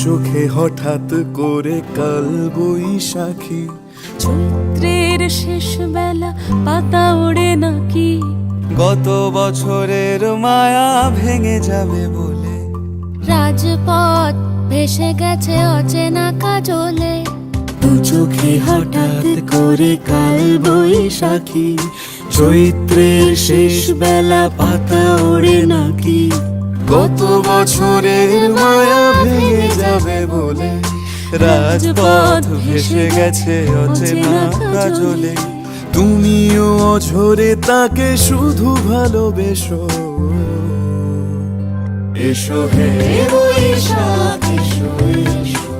চোখে হঠাৎ করে কাল বৈশাখী, চৈত্রের শেষ বেলা পাতা ওড়ে নাকি, গত বছরের মায়া ভেঙে যাবে বলে, রাজপথ ভেসে গেছে অচেনা কাজলে। দু চোখে হঠাৎ করে কাল বৈশাখী, চৈত্রের শেষ বেলা পাতা ওড়ে নাকি, গত বছরের মায়া ভেঙে যাবে বলে, রাজপথ ভেসে গেছে অচেনা কাজলে। তুমিও অঝরে তাকে শুধু ভালোবেসো, এসো হে বৈশাখ এসো এসো।